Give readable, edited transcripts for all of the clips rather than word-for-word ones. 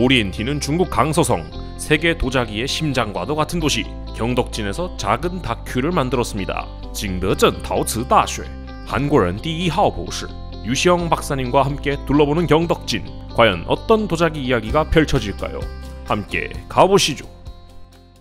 오리엔티는 중국 강서성, 세계 도자기의 심장과도 같은 도시 경덕진에서 작은 다큐를 만들었습니다. 징더전 타오츠 다쉐, 한국인 第一号 博士 유시영 박사님과 함께 둘러보는 경덕진. 과연 어떤 도자기 이야기가 펼쳐질까요? 함께 가보시죠.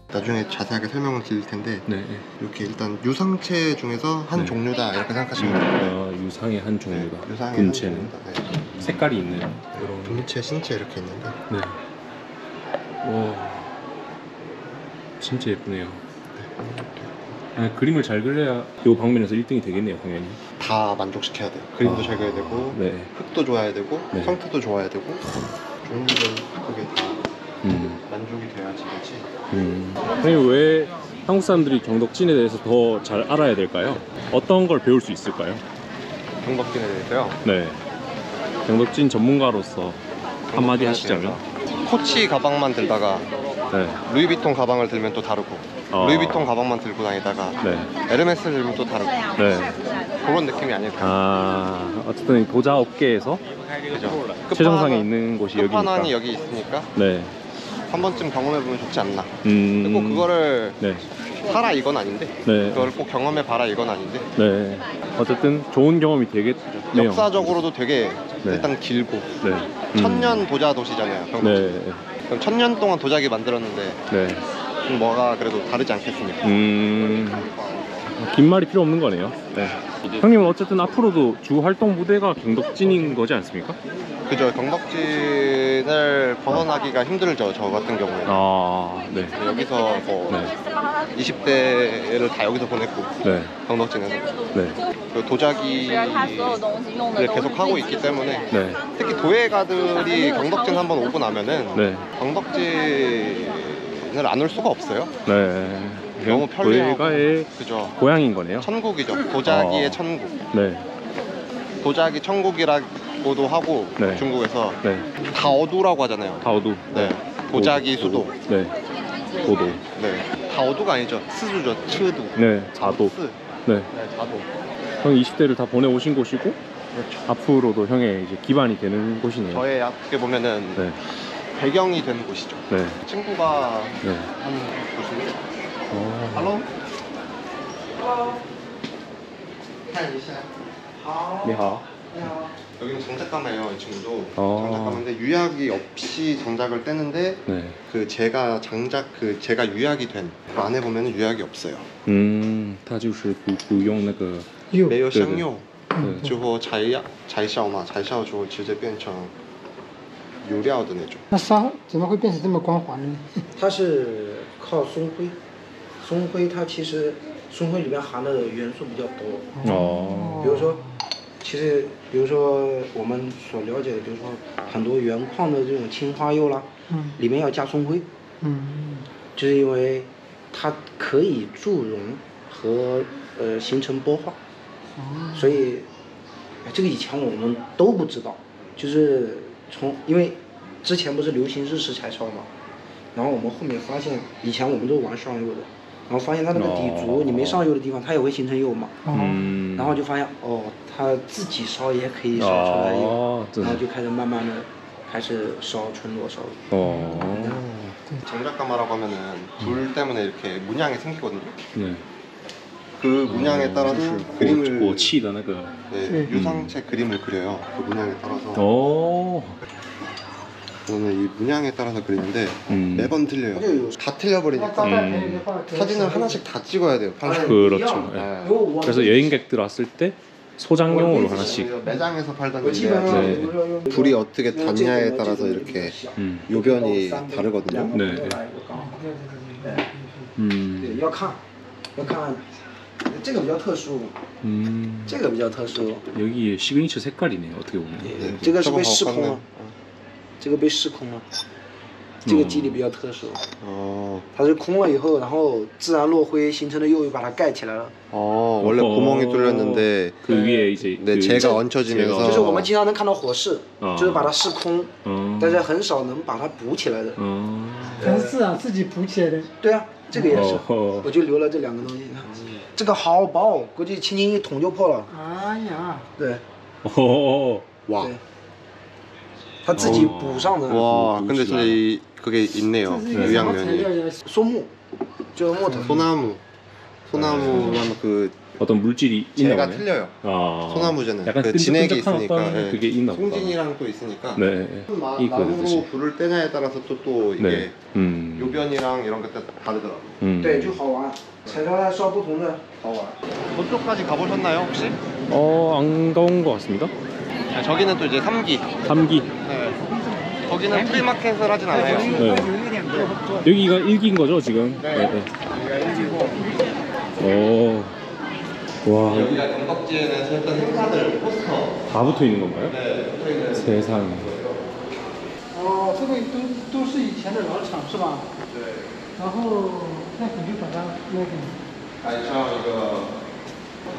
나중에 자세하게 설명을 드릴 텐데 네. 이렇게 일단 유상체 중에서 한 네. 종류다 이렇게 생각하시면 돼요. 유상의 한 종류다. 네, 유상의 금체는 한 종류다. 네. 색깔이 있네요. 금체, 신체 이렇게 있는데 네. 와, 진짜 예쁘네요. 그림을 잘 그려야 이 방면에서 1등이 되겠네요, 당연히. 다 만족시켜야 돼요. 그림도 잘 그려야 되고 네. 흙도 좋아야 되고 네. 형태도 좋아야 되고 종류를 그게 다 만족이 돼야지 그렇지. 선생님, 왜 한국 사람들이 경덕진에 대해서 더 잘 알아야 될까요? 어떤 걸 배울 수 있을까요? 경덕진에 대해서요? 네. 경덕진 전문가로서 한마디 하시자면? 코치 가방만 들다가 네. 루이비통 가방을 들면 또 다르고 루이비통 가방만 들고 다니다가 네. 에르메스를 들면 또 다르고 네. 그런 느낌이 아닐까. 어쨌든 도자 업계에서 그죠? 최정상에 있는 곳이 여기니까. 끝판왕이 여기 있으니까 네. 한 번쯤 경험해보면 좋지 않나. 꼭 그거를 네. 사라 이건 아닌데 네. 그걸 꼭 경험해봐라 이건 아닌데 네. 어쨌든 좋은 경험이 되겠네요. 역사적으로도 되게 네. 일단 길고 네. 천년 도자 도시잖아요. 경덕진. 네. 그럼 1000년 동안 도자기 만들었는데 네. 좀 뭐가 그래도 다르지 않겠습니까? 긴 말이 필요 없는 거네요. 네. 형님은 어쨌든 앞으로도 주 활동 무대가 경덕진인 거지 않습니까? 그죠. 경덕진을 벗어나기가 힘들죠. 저 같은 경우에. 네. 여기서 뭐 네. 20대를 다 여기서 보냈고 네. 경덕진에서 네. 그 도자기를 계속 하고 있기 때문에 네. 특히 도예가들이 경덕진 한번 오고 나면은 네. 경덕진을 안 올 수가 없어요. 네. 너무 편리하고 도예가의 그죠. 고향인 거네요. 천국이죠. 도자기의 천국. 네. 도자기 천국이라고도 하고 네. 중국에서 네. 다어두라고 하잖아요. 다오두. 네. 도자기 수도. 네. 도도. 네. 다어두가 아니죠. 스주죠. 츠두. 네. 자도. 스. 네. 네. 자도. 형 20대를 다 보내오신 곳이고 그렇죠. 앞으로도 형의 이제 기반이 되는 곳이네요. 저의 어떻게 보면은 네. 배경이 된 곳이죠. 네. 친구가 네. 한 곳인데. Hello. 니하오. 여기는 장작가마예요. 이 친구도. 어. 장작가마인데 유약이 없이 장작을 떼는데 네. 그 제가 제가 유약이 된 그 안에 보면은 유약이 없어요. 它就是不用那个没有香釉，对之后柴烧嘛，柴烧之后直接变成油料的那种。那沙怎么会变成这么光滑呢？它是靠松灰，松灰它其实松灰里面含的元素比较多。哦。比如说，比如说我们所了解的，比如说很多原矿的这种青花釉啦，里面要加松灰，就是因为它可以助溶和形成玻化，所以这个以前我们都不知道，就是因为之前不是流行日式柴烧嘛，然后我们后面发现以前我们都玩上釉的，然后发现它那个底足你没上釉的地方它也会形成釉嘛，然后就发现它自己烧也可以烧出来釉，然后就开始慢慢的开始烧纯裸烧。 장작가마라고 하면은 불 때문에 이렇게 문양이 생기거든요. 네. 그 문양에 따라서 그림을 火气的那个 네, 유상체 그림을 그려요. 그 문양에 따라서. 저는 이 문양에 따라서 그리는데 매번 틀려요. 다 틀려버리니까 사진을 하나씩 다 찍어야 돼요. 그렇죠. 네. 그래서 여행객들 왔을 때 소장용으로 하나씩 매장에서 팔던 건데 불이 어떻게 닿냐에 따라서 이렇게 요변이 다르거든요. 네. 要看这个比较特殊，这个比较特殊。 여기에 시그니처 색깔이네요. 어떻게 보면. 这个是被试空了，这个被试空了，这个肌理比较特殊。它是空了以后，然后自然落灰形成的釉又把它盖起来了。 원래 구멍이 뚫렸는데 그 위에 이제 네, 제가 얹혀지면서 就是我们经常能看到火势，就是把它试空，但是很少能把它补起来的。它是自然自己补起来的。对啊，这个也是，我就留了这两个东西。这个好薄，估计轻轻一捅就破了。哎呀，对。와. 他自己补上的 와 근데 진짜 그게 있네요. 유양면이. 松木，就是木头。 소나무랑 그 어떤 물질이 있나 재가 보네. 틀려요. 아. 소나무제는 약간 그 진액이 끈적끈적한 있으니까 어떤 예. 그게 있나 보다. 송진이랑 또 있으니까 네. 이 나무로 그릇이. 불을 떼냐에 따라서 또 이게 네. 요변이랑 이런 게 다르더라고요. 对，就好玩，材料它烧不同的好玩。 저쪽까지 가보셨나요 혹시? 안 가본 것 같습니다. 네, 저기는 또 이제 3기. 3기. 네. 거기는 프리마켓을 하진 않아요. 네. 여기가 1기인 거죠 지금? 네. 오. 와. 여기가 경덕지에는 했던 행사들 포스터 다 붙어 있는 건가요? 네, 붙어있는 세상. 哦，这个都是以前的老厂是吧？ 네. 然后那你就把它那个。 아참 이거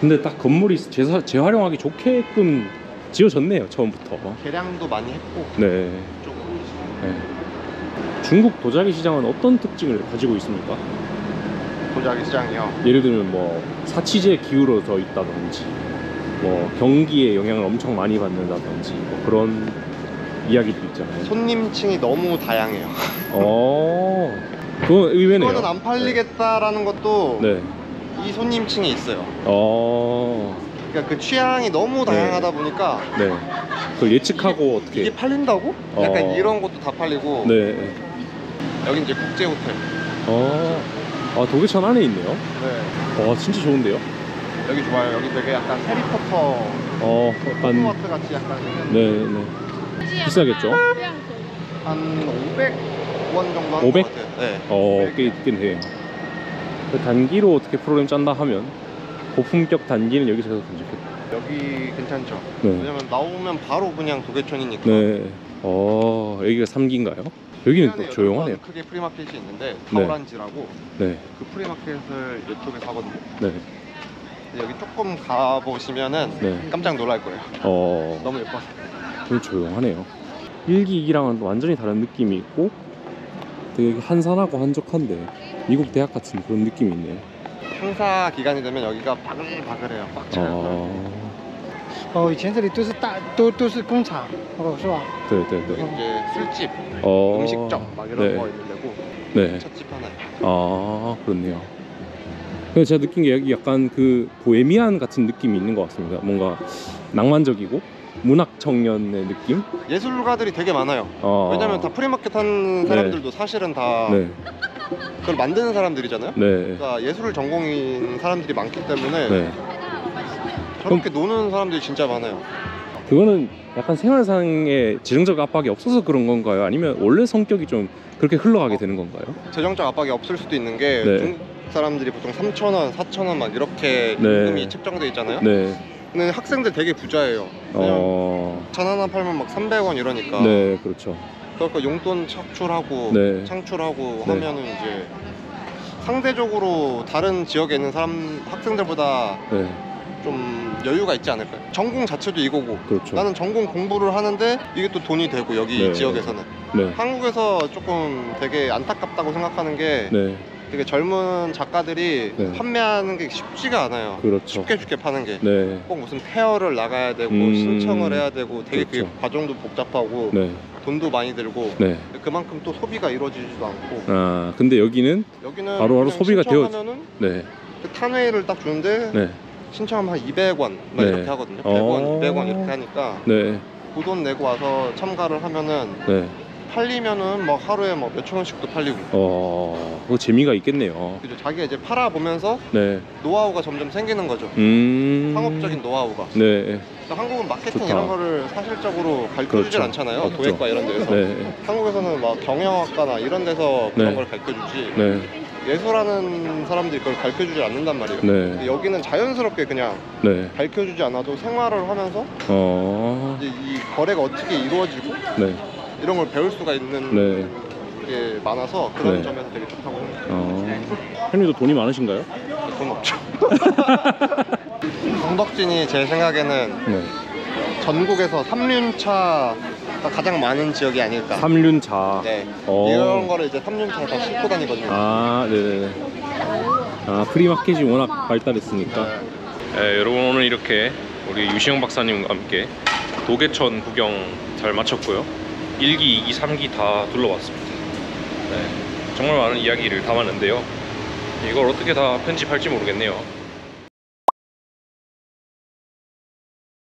근데 딱 건물이 재활용하기 좋게끔 지어졌네요 처음부터. 개량도 많이 했고 네. 조금 네. 중국 도자기 시장은 어떤 특징을 가지고 있습니까? 도자기 시장이요. 예를 들면 뭐 사치제 기울어져 있다든지 뭐 경기에 영향을 엄청 많이 받는다든지 뭐 그런 이야기도 있잖아요. 손님층이 너무 다양해요. 그건 의외네요. 이거는 안 팔리겠다라는 것도 네. 이 손님층이 있어요. 어. 그러니까 그 취향이 너무 다양하다 보니까 네. 그걸 예측하고 어떻게? 이게 팔린다고? 약간 어. 이런 것도 다 팔리고. 네. 여기 이제 국제 호텔. 아 도계천 안에 있네요. 네. 와 진짜 좋은데요? 여기 좋아요. 여기 되게 약간 해리포터 약간 호그와트 같이 약간 생겼는데 네. 비싸겠죠? 한 500원 정도 하는 500? 것 같아요. 네. 꽤 있긴 해요. 그 단기로 어떻게 프로그램 짠다 하면 고품격 단기는 여기서 해도 괜찮겠다. 여기 괜찮죠? 네. 왜냐면 나오면 바로 그냥 도계천이니까. 네. 여기가 3기인가요? 여기는 또 조용하네요. 크게 프리마켓이 있는데 네. 타오란지라고 네. 그 프리마켓을 이쪽에서 하거든요. 네. 근데 여기 조금 가보시면은 네. 깜짝 놀랄 거예요. 너무 예뻐서. 좀 조용하네요. 1기, 2기랑은 완전히 다른 느낌이 있고 되게 한산하고 한적한데 미국 대학 같은 그런 느낌이 있네요. 행사 기간이 되면 여기가 바글바글해요. 꽉 차요. 哦，以前这里都是都是工厂，哦，是吧？ 네. 여기 이제 술집, 어. 음식점 막 이런 네. 거 있는 데고 네. 찻집 하나요. 그렇네요. 근데 제가 느낀 게 여기 약간 그 보헤미안 같은 느낌이 있는 것 같습니다. 뭔가 낭만적이고 문학 청년의 느낌? 예술가들이 되게 많아요. 왜냐면 다 프리마켓 하는 사람들도 사실은 다 네. 그걸 만드는 사람들이잖아요. 네. 그러니까 예술 전공인 사람들이 많기 때문에 네. 저렇게 노는 사람들이 진짜 많아요. 그거는 약간 생활상의 재정적 압박이 없어서 그런 건가요? 아니면 원래 성격이 좀 그렇게 흘러가게 되는 건가요? 재정적 압박이 없을 수도 있는 게 네. 중국 사람들이 보통 3,000원, 4,000원 막 이렇게 네. 임금이 책정돼 있잖아요. 네. 근데 학생들 되게 부자예요. 왜냐면 천 하나 팔면 막 300원 이러니까. 네, 그렇죠. 그러니까 용돈 창출하고 네. 창출하고 네. 하면은 이제 상대적으로 다른 지역에 있는 학생들보다 네. 좀 여유가 있지 않을까요? 전공 자체도 이거고. 그렇죠. 나는 전공 공부를 하는데 이게 또 돈이 되고 여기 네. 지역에서는. 네. 한국에서 조금 되게 안타깝다고 생각하는 게 네. 되게 젊은 작가들이 네. 판매하는 게 쉽지가 않아요. 그렇죠. 쉽게 파는 게. 네. 꼭 무슨 페어를 나가야 되고 신청을 해야 되고 되게 그렇죠. 그 과정도 복잡하고 네. 돈도 많이 들고 네. 그만큼 또 소비가 이루어지지도 않고 근데 여기는 여기는 바로바로 그냥 소비가 신청하면은 네. 그 탄웨이를 딱 주는데 네. 신청하면 한 200원 막 네. 이렇게 하거든요. 100원, 200원 이렇게 하니까 네. 그 돈 내고 와서 참가를 하면은 네. 팔리면은 막 하루에 막 몇천 원씩도 팔리고. 그거 재미가 있겠네요. 그죠. 자기가 이제 팔아보면서 네. 노하우가 점점 생기는 거죠. 상업적인 노하우가. 네. 그러니까 한국은 마케팅 좋다. 이런 거를 사실적으로 가르쳐주질 그렇죠. 않잖아요. 맞죠. 도예과 이런 데서. 네. 한국에서는 막 경영학과나 이런 데서 그런 네. 걸 가르쳐주지. 네. 예술하는 사람들이 그걸 가르쳐주지 않는단 말이에요. 네. 근데 여기는 자연스럽게 그냥 네. 가르쳐주지 않아도 생활을 하면서 이제 이 거래가 어떻게 이루어지고 네. 이런 걸 배울 수가 있는 네. 게 많아서 그런 네. 점에서 되게 좋다고 생각해요. 형님도 돈이 많으신가요? 돈 없죠. 경덕진이 제 생각에는 네. 전국에서 삼륜차가 가장 많은 지역이 아닐까. 삼륜차. 네. 어. 이런 거를 이제 삼륜차에 다 싣고 다니거든요. 네네네. 프리마켓이 워낙 발달했으니까. 네, 여러분 오늘 이렇게 우리 유시영 박사님과 함께 도계천 구경 잘 마쳤고요. 1기, 2기, 3기 다 둘러봤습니다. 네, 정말 많은 이야기를 담았는데요. 이걸 어떻게 다 편집할지 모르겠네요.